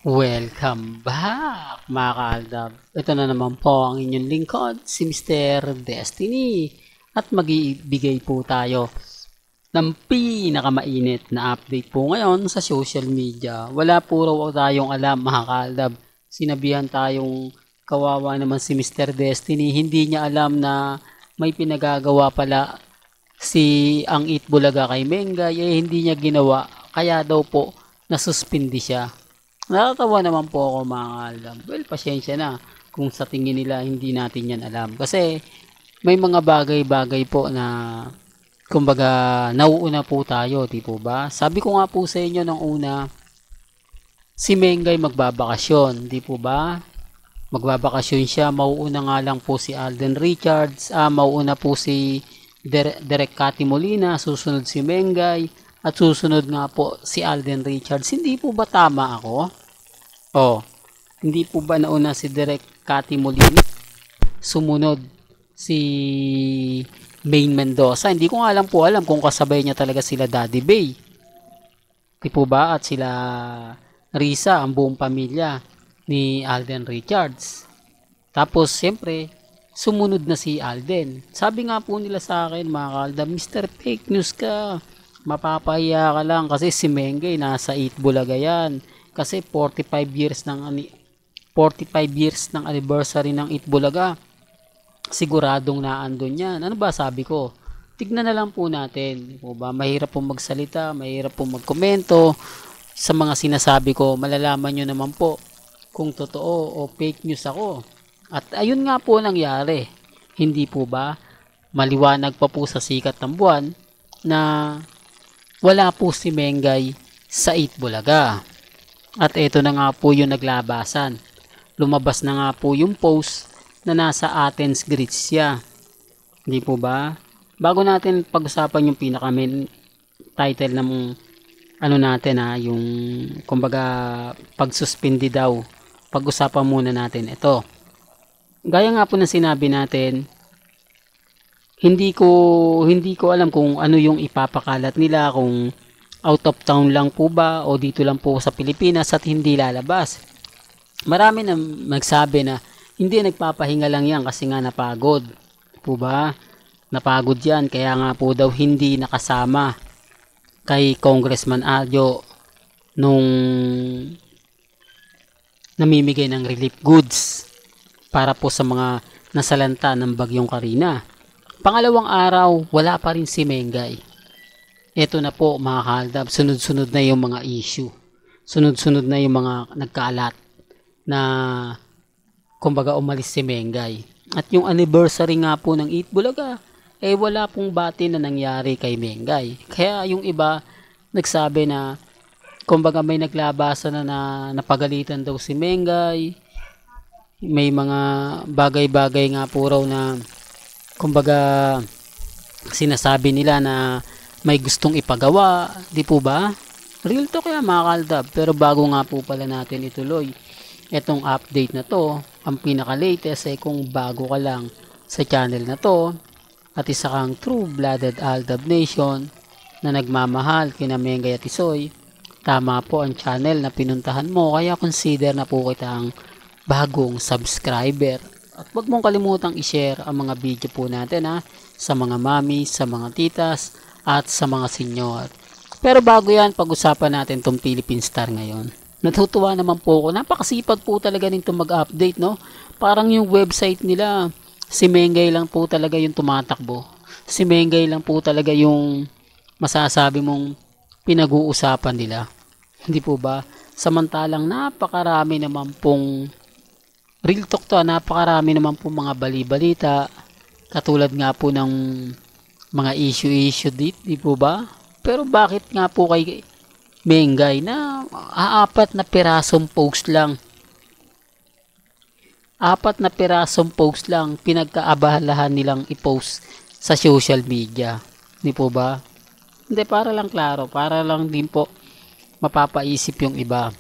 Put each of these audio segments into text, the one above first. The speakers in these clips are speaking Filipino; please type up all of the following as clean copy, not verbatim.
Welcome back mga kaaldab. Ito na naman po ang inyong lingkod, si Mr. Destiny. At magbibigay po tayo ng pinakamainit na update po ngayon sa social media. Wala po raw tayong alam mga kaaldab. Sinabihan tayong kawawa naman si Mr. Destiny. Hindi niya alam na may pinagagawa pala si ang Itbulaga kay Mengay. Hindi niya ginawa. Kaya daw po nasuspindi siya. Nakakatawa naman po ako mga kaaldab. Well, pasensya na kung sa tingin nila hindi natin yan alam. Kasi may mga bagay-bagay po na kumbaga nauuna po tayo, di po ba? Sabi ko nga po sa inyo nung una, si Mengay magbabakasyon, di po ba? Magbabakasyon siya, mauuna nga lang po si Alden Richards, mauuna po si Derek Cathy Molina, susunod si Mengay, at susunod nga po si Alden Richards. Hindi po ba tama ako? Oh, hindi po ba nauna si Derek Cathy Molina? Sumunod si Maine Mendoza. Hindi ko nga lang po alam kung kasabay niya talaga sila Daddy Bay. Di po ba? At sila Risa, ang buong pamilya ni Alden Richards. Tapos, siyempre, sumunod na si Alden. Sabi nga po nila sa akin, mga kalda, Mr. Fake News ka. Mapapahiya ka lang kasi si Mengay nasa Itbulaga yan. Kasi 45 years ng anniversary ng Itbulaga. Siguradong naandun yan. Ano ba sabi ko? Tignan na lang po natin. O ba? Mahirap pong magsalita, mahirap pong magkomento. Sa mga sinasabi ko, malalaman nyo naman po kung totoo o fake news ako. At ayun nga po nangyari. Hindi po ba? Maliwanag pa po sa sikat ng buwan na wala po si Mengay sa Itbulaga. At ito na nga po yung naglabasan. Lumabas na nga po yung post na nasa Athens, Grecia. Hindi po ba? Bago natin pag-usapan yung pinaka-main title ng ano natin yung kumbaga pag-suspindi daw. Pag-usapan muna natin ito. Gaya nga po na sinabi natin, hindi ko alam kung ano yung ipapakalat nila, kung out of town lang po ba o dito lang po sa Pilipinas at hindi lalabas. Marami na nagsabi na hindi, nagpapahinga lang yan kasi nga napagod. Po ba? Napagod yan kaya nga po daw hindi nakasama kay Congressman Adjo nung namimigay ng relief goods para po sa mga nasalanta ng bagyong Karina. Pangalawang araw, wala pa rin si Mengay. Ito na po mga kaaldab, sunod-sunod na yung mga issue. Sunod-sunod na yung mga nagkaalat na kumbaga umalis si Mengay. At yung anniversary nga po ng Itbulaga, wala pong bati na nangyari kay Mengay. Kaya yung iba nagsabi na kumbaga may naglabasan na napagalitan daw si Mengay. May mga bagay-bagay nga po raw na kumbaga sinasabi nila na may gustong ipagawa, di po ba? Real to kaya mga kaaldab. Pero bago nga po pala natin ituloy etong update na to, ang pinaka-latest kung bago ka lang sa channel na to at isa kang true-blooded Aldab Nation na nagmamahal kina Mengay at Isoy, tama po ang channel na pinuntahan mo, kaya consider na po kitang bagong subscriber. At huwag mong kalimutang i-share ang mga video po natin sa mga mami, sa mga titas, at sa mga senyor. Pero bago yan, pag-usapan natin tong Philippine Star ngayon. Natutuwa naman po ako. Napakasipag po talaga nito mag-update, no? Parang yung website nila, si Mengay lang po talaga yung tumatakbo. Si Mengay lang po talaga yung masasabi mong pinag-uusapan nila. Hindi po ba? Samantalang napakarami naman pong real talk to, napakarami naman pong mga bali-balita. Katulad nga po ng mga issue di po ba? Pero bakit nga po kay Mengay na apat na pirasong post lang pinagkaabalahan nilang i-post sa social media, di po ba? Hindi, para lang klaro, para lang din po mapapaisip yung iba,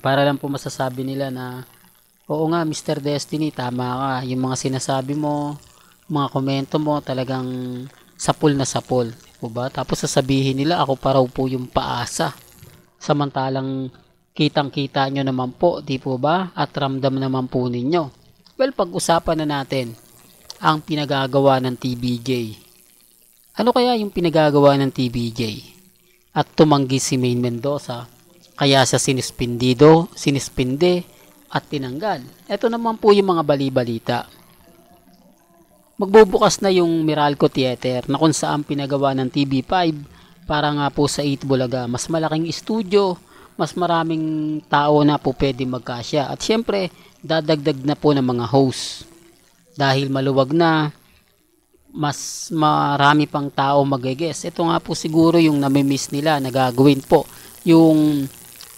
para lang po masasabi nila na oo nga Mr. Destiny, tama ka, yung mga sinasabi mo, mga komento mo talagang sapul na sapul, di po ba? Tapos sasabihin nila ako pa raw po yung paasa, samantalang Kitang-kita nyo naman po, di po ba? At ramdam naman po ninyo. Well, pag-usapan na natin ang pinagagawa ng TBJ. Ano kaya yung pinagagawa ng TBJ? At tumanggi si Maine Mendoza, kaya sa sinispinde at tinanggal. Ito naman po yung mga bali-balita. Magbubukas na yung Meralco Theater na kung saan pinagawa ng TV5 para nga po sa 8 Bulaga. Mas malaking studio, mas maraming tao na po pwede magkasya. At syempre, dadagdag na po ng mga host. Dahil maluwag na, mas marami pang tao mag-guest. Ito nga po siguro yung nami-miss nila na gagawin po. Yung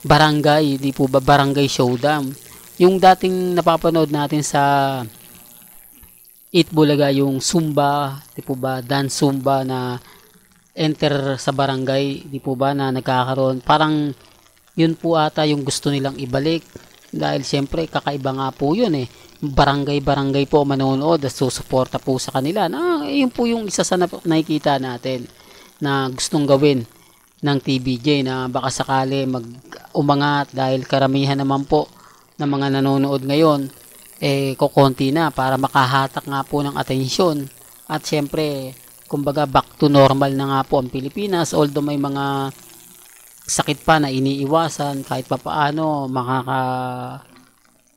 barangay, di po ba, barangay showdown. Yung dating napapanood natin sa 8 Bulaga, yung Zumba, di po ba, dance Zumba na enter sa barangay, di po ba, na nagkakaroon. Parang yun po ata yung gusto nilang ibalik. Dahil siyempre, kakaiba nga po yun eh. Barangay-barangay po manonood at susuporta po sa kanila. Yun po yung isa sa nakikita natin na gustong gawin ng TBJ na baka sakali mag-umangat dahil karamihan naman po ng mga nanonood ngayon kukonti na para makahatak nga po ng atensyon. At syempre, kumbaga back to normal na nga po ang Pilipinas, although may mga sakit pa na iniiwasan kahit papaano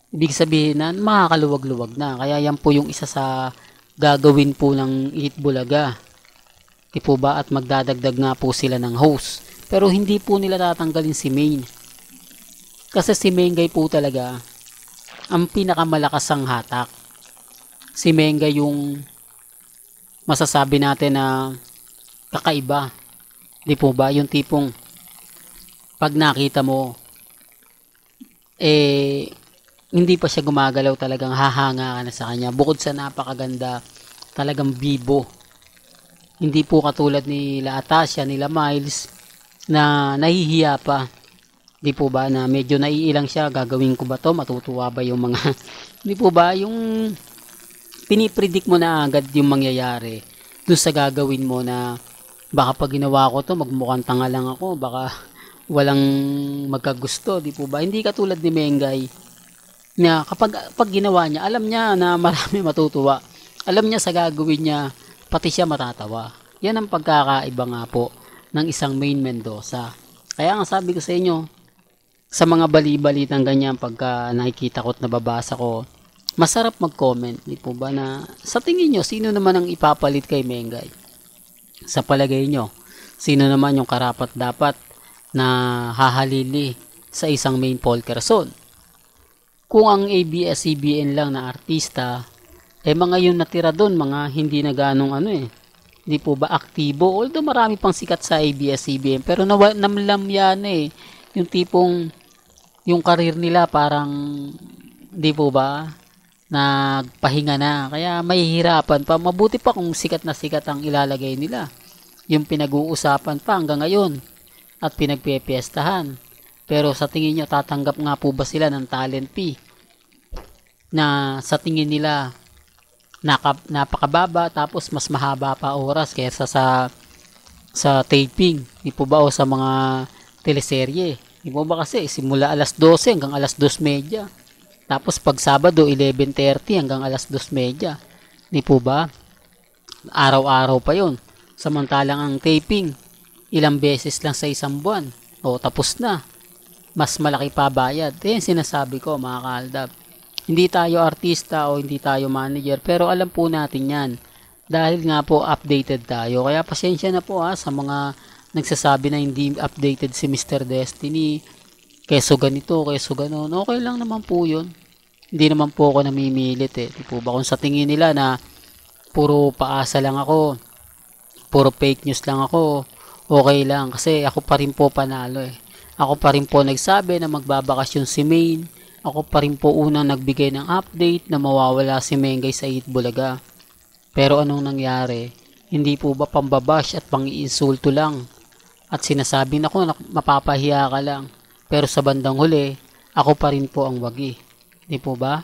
ibig sabihin na makakaluwag-luwag na. Kaya yan po yung isa sa gagawin po ng 8 Bulaga. Di po ba? At magdadagdag nga po sila ng host. Pero hindi po nila tatanggalin si Maine. Kasi si Mengay po talaga ang pinakamalakas ang hatak. Si Mengay yung masasabi natin na kakaiba. Di po ba? Yung tipong pag nakita mo hindi pa siya gumagalaw, talagang hahanga ka na sa kanya. Bukod sa napakaganda, talagang bibo. Hindi po katulad nila Atasha, nila Miles na nahihiya pa. Di po ba na medyo naiilang siya, gagawin ko ba to, matutuwa ba yung mga di po ba yung pinipredict mo na agad yung mangyayari dun sa gagawin mo na baka pag ginawa ko to magmukhang tanga lang ako, baka walang magkagusto, di po ba? Hindi katulad ni Mengay na kapag ginawa niya, alam niya na marami matutuwa. Alam niya sa gagawin niya, pati siya matatawa. Yan ang pagkakaiba nga po ng isang Maine Mendoza. Kaya nga sabi ko sa inyo, sa mga bali-balitang ganyan, pagka nakikita ko at nababasa ko, masarap mag-comment, di po ba, na sa tingin nyo, sino naman ang ipapalit kay Mengay? Sa palagay nyo, sino naman yung karapat dapat na hahalili sa isang Maine Polkerson? Kung ang ABS-CBN lang na artista, mga yung natira doon, mga hindi na ganong hindi po ba aktibo, although marami pang sikat sa ABS-CBN, pero namlam yan yung tipong yung karir nila parang di po ba nagpahinga na, kaya mahihirapan pa. Mabuti pa kung sikat na sikat ang ilalagay nila, yung pinag-uusapan pa hanggang ngayon at pinagpepiestahan. Pero sa tingin nyo, tatanggap nga po ba sila ng talent fee na sa tingin nila napakababa, tapos mas mahaba pa oras kaysa sa taping, di po ba, o sa mga teleserye, di po ba, kasi simula alas 12 hanggang alas 2:30, tapos pag Sabado 11:30 hanggang alas 2:30, di po ba, araw-araw pa yon. Samantalang ang taping ilang beses lang sa isang buwan, o tapos na, mas malaki pa bayad. Yan sinasabi ko, mga kaaldab. Hindi tayo artista o hindi tayo manager, pero alam po natin yan. Dahil nga po updated tayo. Kaya pasensya na po sa mga nagsasabi na hindi updated si Mr. Destiny. Keso ganito, keso ganon. Okay lang naman po yun. Hindi naman po ako namimilit Di po ba, kung sa tingin nila na puro paasa lang ako, puro fake news lang ako, okay lang. Kasi ako pa rin po panalo Ako pa rin po nagsabi na magbabakasyon si Maine. Ako pa rin po unang nagbigay ng update na mawawala si Mengay sa 8 Bulaga. Pero anong nangyari? Hindi po ba pambabash at pang-iinsulto lang? At sinasabi na ko na mapapahiya ka lang. Pero sa bandang huli, ako pa rin po ang wagi. Di po ba?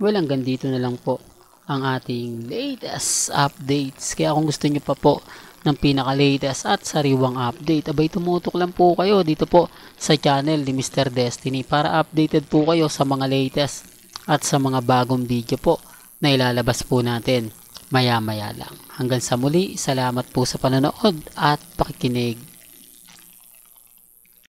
Well, hanggang dito na lang po ang ating latest updates. Kaya kung gusto nyo pa po ng pinaka-latest at sariwang update. Abay, tumutok lang po kayo dito po sa channel ni Mr. Destiny para updated po kayo sa mga latest at sa mga bagong video po na ilalabas po natin maya-maya lang. Hanggang sa muli, salamat po sa panonood at pakikinig.